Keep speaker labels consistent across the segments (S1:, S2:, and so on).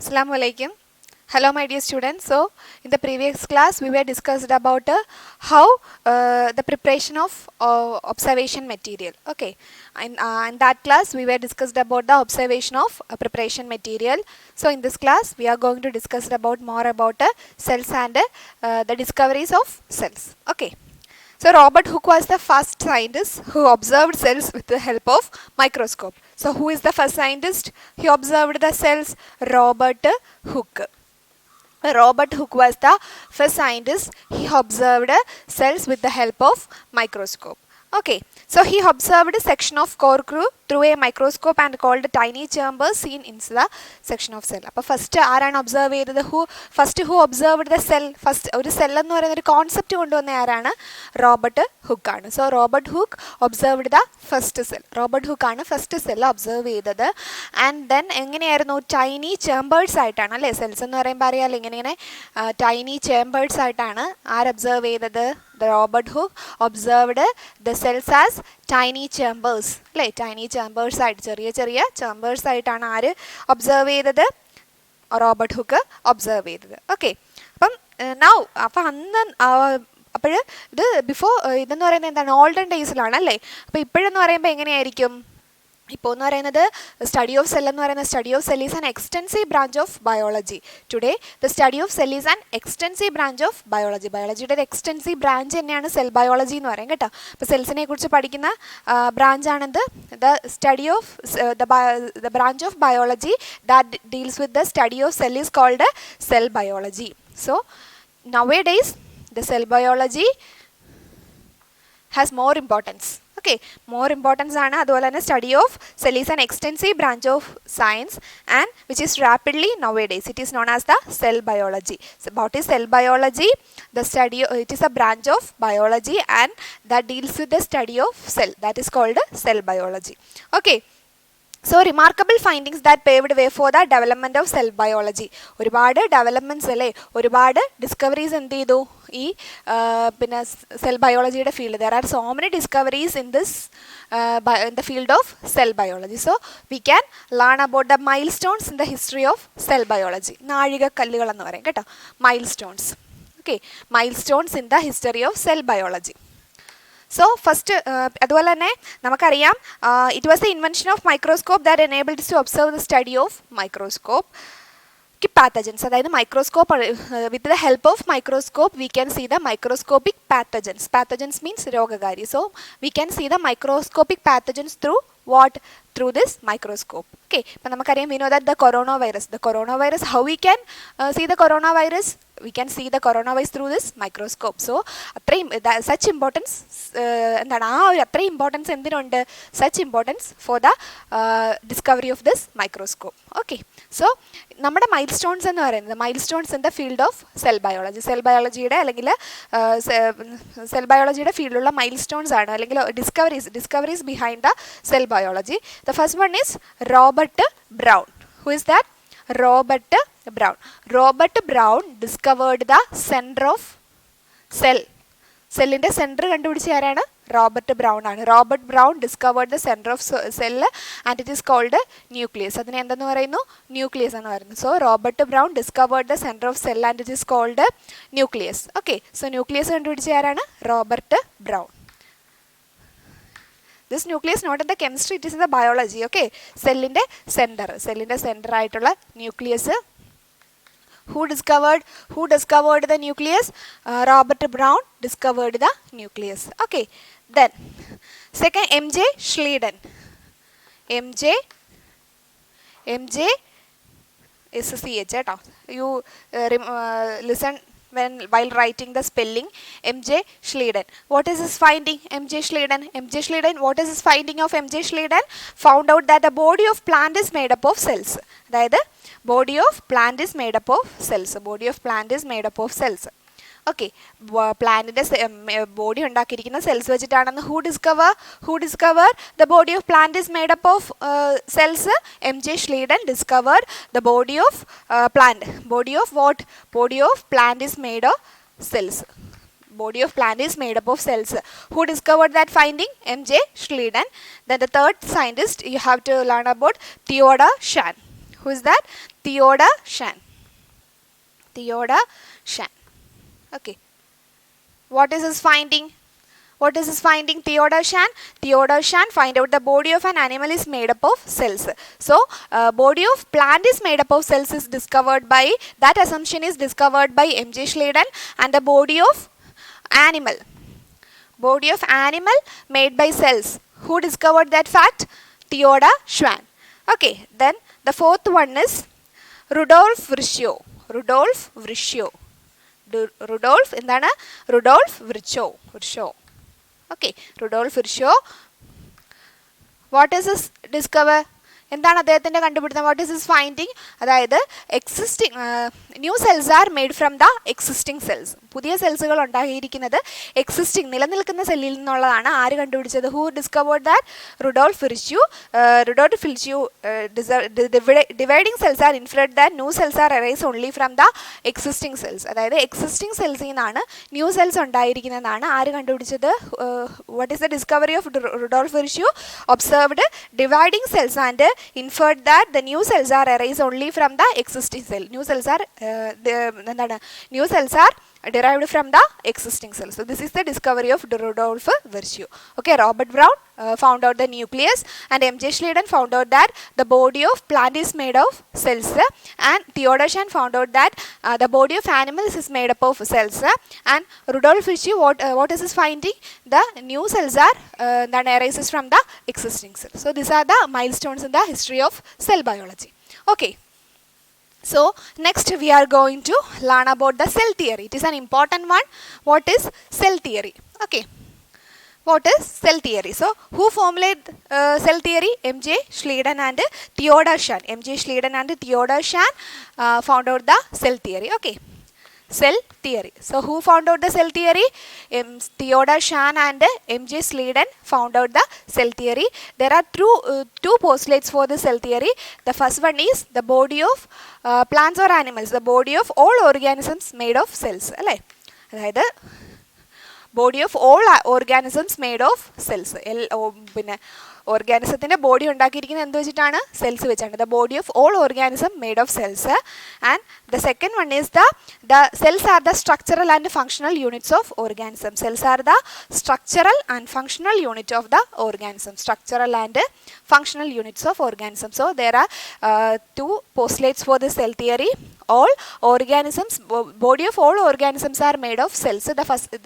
S1: Assalamu alaikum. Hello my dear students. So in the previous class we were discussed about how the preparation of observation material. Okay. In that class we were discussed about the observation of preparation material. So in this class we are going to discuss about more about cells and the discoveries of cells. Okay. So Robert Hooke was the first scientist who observed cells with the help of microscope. So who is the first scientist? He observed the cells. Robert Hooke. Robert Hooke was the first scientist. He observed cells with the help of microscope. Okay, so he observed a section of cork through a microscope and called tiny chambers seen in the section of cell. അപ്പോൾ first ആരാണ് observe ചെയ്തത്? Who observed the cell? First ഒരു cell എന്ന് പറയുന്ന ഒരു concept കൊണ്ടുവന്ന ആരാണ്? Robert hook ആണ്. So Robert hook observed the first cell. Robert hook ആണ് ഫസ്റ്റ് സെൽ ഒബ്സർവ് ചെയ്തത്. ആൻഡ് ദെൻ എങ്ങനെയായിരുന്നു? ടൈനി ചേമ്പേഴ്സ് ആയിട്ടാണ് അല്ലേ? സെൽസ് എന്ന് പറയുമ്പോൾ അറിയാമല്ലോ ഇങ്ങനെ ടൈനി ചേമ്പേഴ്സ് ആയിട്ടാണ് ഒബ്സർവ് ചെയ്തത്. Robert Hooke observed the cells as tiny chambers. അല്ലേ? ടൈനി ചേമ്പേഴ്സ് ആയിട്ട് ചെറിയ ചെറിയ ചേമ്പേഴ്സ് ആയിട്ടാണ് ആര് ഒബ്സർവ് ചെയ്തത്? റോബർട്ട് ഹുക്ക് ഒബ്സർവ് ചെയ്തത്. ഓക്കെ, അപ്പം അന്ന് അപ്പോൾ ഇത് ബിഫോർ ഇതെന്ന് പറയുന്നത് എന്താണ്? ഓൾഡൻ ഡേയ്സിലാണ് അല്ലേ? അപ്പോൾ ഇപ്പോഴെന്ന് പറയുമ്പോൾ എങ്ങനെയായിരിക്കും? ഇപ്പോൾ എന്ന് പറയുന്നത് സ്റ്റഡി ഓഫ് സെൽ എന്ന് പറയുന്ന study of cell is an extensive branch of biology. Today the study of cell is an extensive branch of biology. ബയോളജിയുടെ ഒരു എക്സ്റ്റെൻസീവ് ബ്രാഞ്ച് തന്നെയാണ് സെൽ ബയോളജി എന്ന് പറയും കേട്ടോ. അപ്പോൾ സെൽസിനെ കുറിച്ച് പഠിക്കുന്ന ബ്രാഞ്ചാണിത്. The study of the branch of biology that deals with the study of cell is called cell biology. So nowadays the cell biology has more importance. Okay, more importance ആണ്. അതുപോലെ തന്നെ study of cell is an extensive branch of science and which is rapidly nowadays it is known as the cell biology. So what is cell biology? The study, it is a branch of biology and that deals with the study of cell, that is called cell biology. Okay, so remarkable findings that paved way for the development of cell biology. ഒരുപാട് developments അല്ലേ, ഒരുപാട് discoveries എന്ത് ചെയ്തു ഈ പിന്നെ cell ബയോളജിയുടെ field. There are so many discoveries in this in the field of cell biology. So we can learn about the milestones in the history of cell biology. നാഴികക്കല്ലുകൾ എന്ന് പറയും കേട്ടോ, milestones. Okay, milestones in the history of cell biology. So first അതുപോലെ തന്നെ നമുക്കറിയാം it was the invention of microscope that enabled to observe the study of microscope pathogens. അതായത് microscope with the help of microscope we can see the microscopic pathogens. Pathogens means രോഗകാരി. So we can see the microscopic pathogens through what? Through this microscope. Okay, അപ്പോൾ നമുക്കറിയാം we know that the coronavirus, how we can see the coronavirus? We can see the coronavirus through this microscope. So അത്രയും such importance എന്താണ് ആ ഒരു അത്രയും importance എന്തിനുണ്ട്? such importance for the discovery of this microscope. Okay, so നമ്മുടെ milestones എന്ന് പറയുന്നത് milestones in the field of cell biology. Cell ബയോളജിയുടെ അല്ലെങ്കിൽ സെൽ ബയോളജിയുടെ ഫീൽഡിലുള്ള മൈൽസ്റ്റോൺസ് ആണ് അല്ലെങ്കിൽ discoveries behind the cell biology. The first one is Robert Brown. Who is that? Robert Brown. Robert Brown discovered the center of cell. സെല്ലിൻ്റെ centre കണ്ടുപിടിച്ച ആരാണ്? Robert Brown ആണ്. Robert Brown discovered the centre of cell and it is called nucleus. അതിനെ എന്തെന്ന് പറയുന്നു? Nucleus എന്ന് പറയുന്നു. So Robert Brown discovered the centre of cell and it is called nucleus. Okay, so nucleus കണ്ടുപിടിച്ച ആരാണ്? Robert Brown. This nucleus not in the chemistry, it is in the biology. Okay, സെല്ലിൻ്റെ centre ആയിട്ടുള്ള nucleus. Who discovered the nucleus? Robert Brown discovered the nucleus. Okay, then second, M.J. Schleiden. M.J. is a CH. You listen while writing the spelling. M.J. Schleiden. What is his finding? M.J. Schleiden. What is his finding of M.J. Schleiden? Found out that the body of plant is made up of cells. അതായത് body of plant is made up of cells. Okay, പ്ലാന്റിൻ്റെ body ഉണ്ടാക്കിയിരിക്കുന്ന cells വെച്ചിട്ടാണെന്ന് who discover the body of plant is made up of cells? M.J. Schleiden discovered the body of plant. Body of what? Body of plant is made of cells. Body of plant is made up of cells. Who discovered that finding? M.J. Schleiden. Then the third scientist you have to learn about Theodor Schwann. Who is that? Theodor Schwann. Theodor Schwann. Okay. What is his finding? What is his finding? Theodor Schwann. Theodor Schwann find out the body of an animal is made up of cells. So, body of plant is made up of cells is discovered by, that assumption is discovered by M.J. Schleiden, and the body of animal. Body of animal made by cells. Who discovered that fact? Theodor Schwann. Okay, then the fourth one is Rudolf Virchow. Rudolf Virchow. Rudolf എന്താണ്? Rudolf Virchow. Virchow. Okay, Rudolf Virchow. What is his discover? എന്താണ് അദ്ദേഹത്തിൻ്റെ കണ്ടുപിടുത്തം? What is his finding? അതായത് existing new cells are made from the existing cells. പുതിയ സെൽസുകൾ ഉണ്ടാക്കിയിരിക്കുന്നത് existing നിലനിൽക്കുന്ന സെല്ലിൽ നിന്നുള്ളതാണ്. ആര് കണ്ടുപിടിച്ചത്? Who discovered that? Rudolf Virchow. Rudolf Virchow dividing cells are inferred that new cells are arise only from the existing cells. അതായത് existing സെൽസിൽ നിന്നാണ് ന്യൂ സെൽസ് ഉണ്ടായിരിക്കുന്നതാണ്. ആര് കണ്ടുപിടിച്ചത്? What is the discovery of Rudolf Virchow? Observed dividing cells and inferred that the new cells are arise only from the existing cell. New cells are new cells are derived from the existing cells. So this is the discovery of Rudolf Virchow. Okay, Robert Brown found out the nucleus, and M.J. Schleiden found out that the body of plant is made of cells, and Theodor Schwann found out that the body of animals is made up of cells, and Rudolf Virchow, what is his finding? The new cells are that arises from the existing cells. So these are the milestones in the history of cell biology. Okay. So next we are going to learn about the cell theory. It is an important one. What is cell theory? Okay. What is cell theory? So who formulated cell theory? M.J. Schleiden and Theodor Schwann. M.J. Schleiden and Theodor Schwann found out the cell theory. Okay. Cell theory. So who found out the cell theory? Theodor Schwann and M.J. Schleiden found out the cell theory. There are two postulates for the cell theory. The first one is the body of plants or animals. The body of all organisms made of cells. അതായത് body of all organisms made of cells. പിന്നെ ഓർഗാനിസത്തിൻ്റെ body ഉണ്ടാക്കിയിരിക്കുന്നത് എന്ത് വെച്ചിട്ടാണ്? Cells വെച്ചാണ്. The body of all organism made of cells. And the second one is the cells are the structural and functional units of organism. Cells are the structural and functional unit of the organism. Structural and functional units of organism. So there are two postulates for the cell theory. All organisms, body of all organisms are made of cells.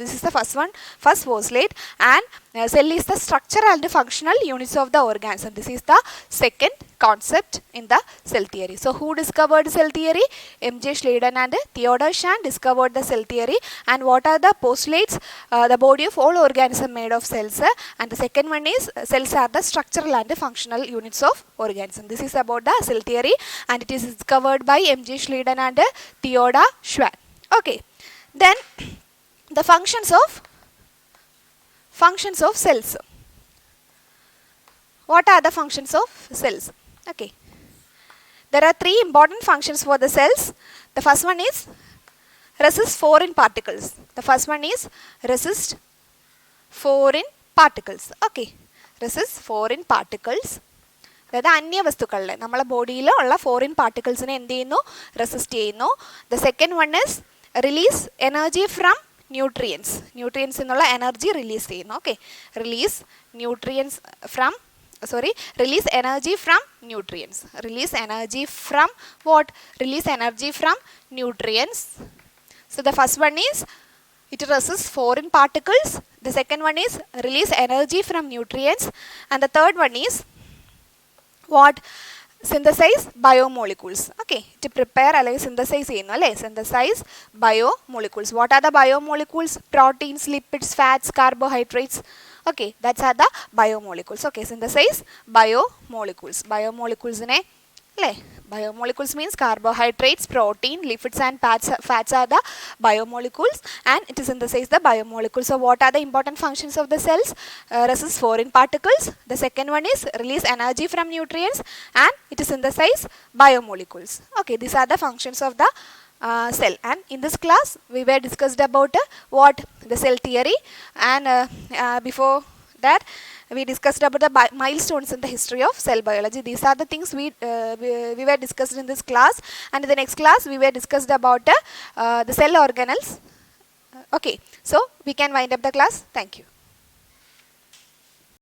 S1: This is the first postulate, and cell is the structural and functional units of the organism. This is the second concept in the cell theory. So who discovered cell theory? M.J. Schleiden and Theodor Schwann discovered the cell theory. And what are the postulates? The body of all organism made of cells, and the second one is cells are the structural and functional units of organism. This is about the cell theory, and it is discovered by M.J. Schleiden and Theodor Schwann. Okay, then the functions of cells. What are the functions of cells? Okay, there are three important functions for the cells. The first one is resist foreign particles. The first one is resist foreign particles. Okay, resist foreign particles. അതായത് അന്യവസ്തുക്കളിലെ നമ്മളെ ബോഡിയിൽ ഉള്ള foreign പാർട്ടിക്കിൾസിനെ എന്ത് ചെയ്യുന്നു? Resist ചെയ്യുന്നു. The second one is release energy from nutrients. Nutrients എന്നുള്ള energy release ചെയ്യുന്നു. Okay, release nutrients from release energy from nutrients. Release energy from what? Release energy from nutrients. So the first one is it resists foreign particles. The second one is release energy from nutrients, and the third one is what? Synthesize biomolecules. Okay, to prepare അല്ലെങ്കിൽ synthesize ചെയ്യുന്നു അല്ലേ? Synthesize biomolecules. What are the biomolecules? Proteins, lipids, fats, carbohydrates. Okay, that's are the biomolecules. Okay, synthesize biomolecules. Biomoleculesനെ അല്ലേ? Biomolecules means carbohydrates, protein, lipids and fats are the biomolecules, and it synthesizes the biomolecules. So what are the important functions of the cells? Resist foreign particles. The second one is release energy from nutrients, and it synthesizes biomolecules. Okay, these are the functions of the cell. And in this class we were discussed about what? The cell theory. And before that we discussed about the milestones in the history of cell biology. These are the things we were discussed in this class, and in the next class we were discussed about the cell organelles. Okay, so we can wind up the class. Thank you.